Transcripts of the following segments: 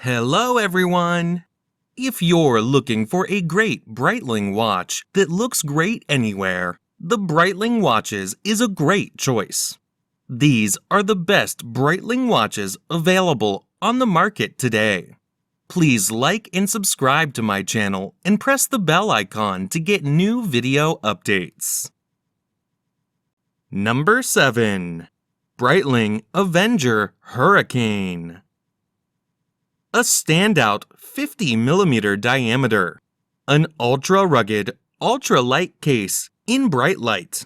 Hello everyone! If you're looking for a great Breitling watch that looks great anywhere, the Breitling watches is a great choice. These are the best Breitling watches available on the market today. Please like and subscribe to my channel and press the bell icon to get new video updates. Number 7. Breitling Avenger Hurricane. A standout 50mm diameter, an ultra-rugged, ultra-light case in bright light.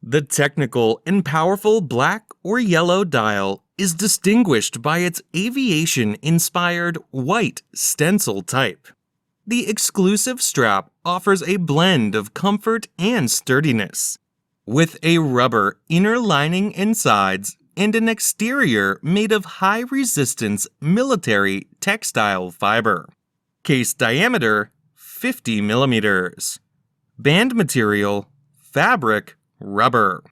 The technical and powerful black or yellow dial is distinguished by its aviation-inspired white stencil type. The exclusive strap offers a blend of comfort and sturdiness, with a rubber inner lining and sides and an exterior made of high-resistance military textile fiber. Case diameter 50mm. Band material fabric rubber.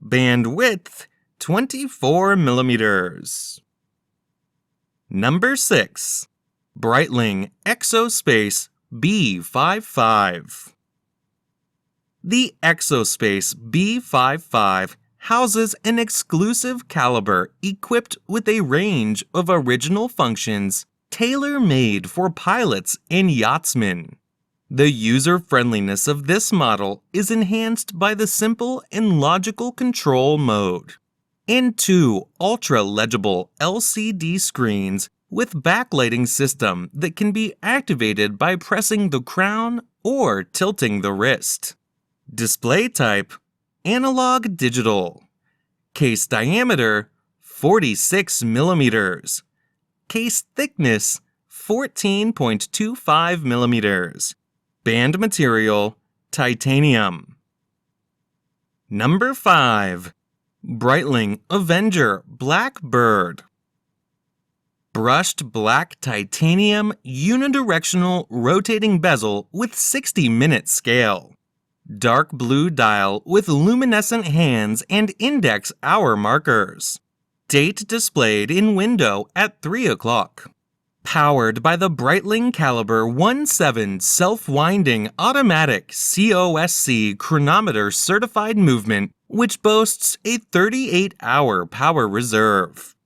Band width 24mm. Number 6. Breitling Exospace B55. The Exospace B55 houses an exclusive caliber equipped with a range of original functions tailor-made for pilots and yachtsmen. The user-friendliness of this model is enhanced by the simple and logical control mode, and 2 ultra-legible LCD screens with backlighting system that can be activated by pressing the crown or tilting the wrist. Display type analog digital. Case diameter 46mm. Case thickness 14.25mm. Band material titanium. Number 5. Breitling Avenger BlackBird. Brushed black titanium unidirectional rotating bezel with 60-minute scale. Dark blue dial with luminescent hands and index hour markers. Date displayed in window at 3 o'clock. Powered by the Breitling Caliber 17 self-winding automatic COSC chronometer certified movement, which boasts a 38-hour power reserve.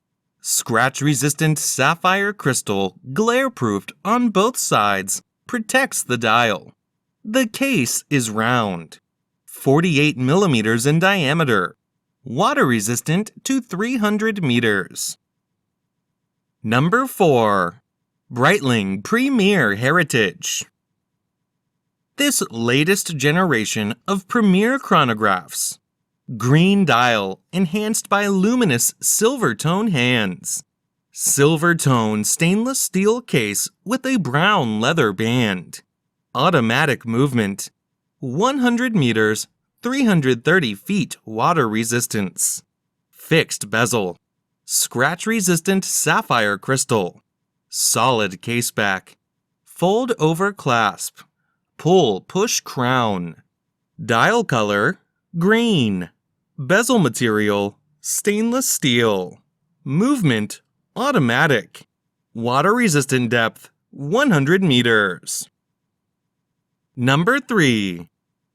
Scratch-resistant sapphire crystal, glare-proofed on both sides, protects the dial. The case is round, 48mm in diameter, water-resistant to 300 meters. Number 4. Breitling Premier Heritage. This latest generation of premier chronographs. Green dial enhanced by luminous silver tone hands. Silver tone stainless steel case with a brown leather band. Automatic movement, 100 meters, 330 feet water resistance. Fixed bezel, scratch-resistant sapphire crystal. Solid caseback, fold-over clasp, pull-push crown. Dial color, green. Bezel material, stainless steel. Movement, automatic. Water-resistant depth, 100 meters. Number 3.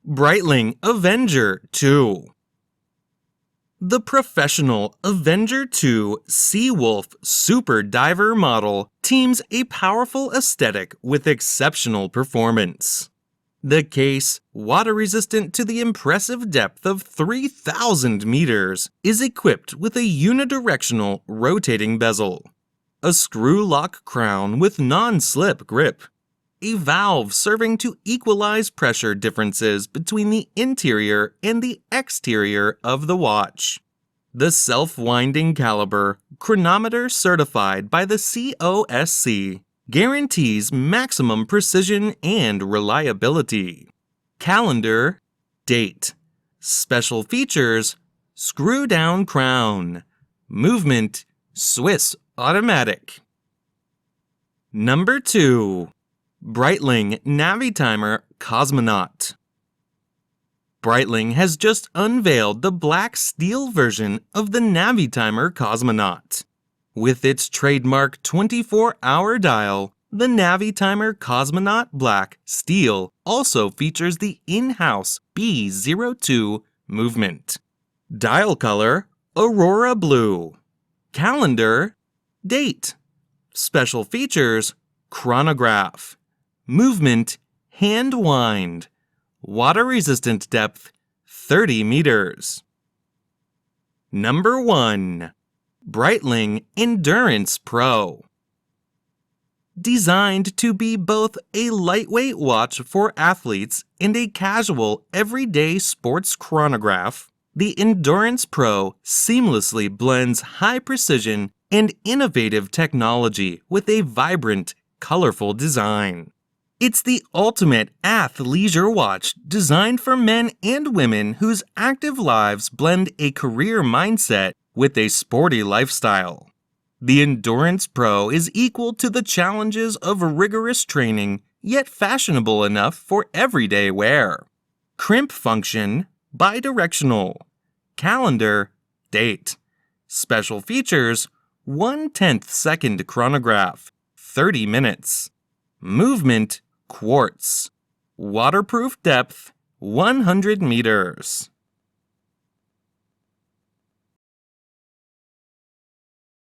Breitling Avenger 2. The professional Avenger 2 Seawolf Super Diver model teams a powerful aesthetic with exceptional performance. The case, water-resistant to the impressive depth of 3,000 meters, is equipped with a unidirectional rotating bezel, a screw-lock crown with non-slip grip, a valve serving to equalize pressure differences between the interior and the exterior of the watch. The self-winding caliber, chronometer certified by the COSC, guarantees maximum precision and reliability. Calendar, date. Special features, screw-down crown. Movement, Swiss automatic. Number 2. Breitling Navitimer Cosmonaut. Breitling has just unveiled the black steel version of the Navitimer Cosmonaut. With its trademark 24-hour dial, the Navitimer Cosmonaut Black Steel also features the in-house B02 movement. Dial color, Aurora Blue. Calendar, date. Special features, chronograph. Movement, hand wind. Water resistant depth, 30 meters. Number 1. Breitling Endurance Pro. Designed to be both a lightweight watch for athletes and a casual, everyday sports chronograph, the Endurance Pro seamlessly blends high precision and innovative technology with a vibrant, colorful design. It's the ultimate athleisure watch designed for men and women whose active lives blend a career mindset with a sporty lifestyle. The Endurance Pro is equal to the challenges of rigorous training, yet fashionable enough for everyday wear. Crimp function, bidirectional. Calendar, date. Special features, 1/10 second chronograph, 30 minutes. Movement, quartz. Waterproof depth, 100 meters.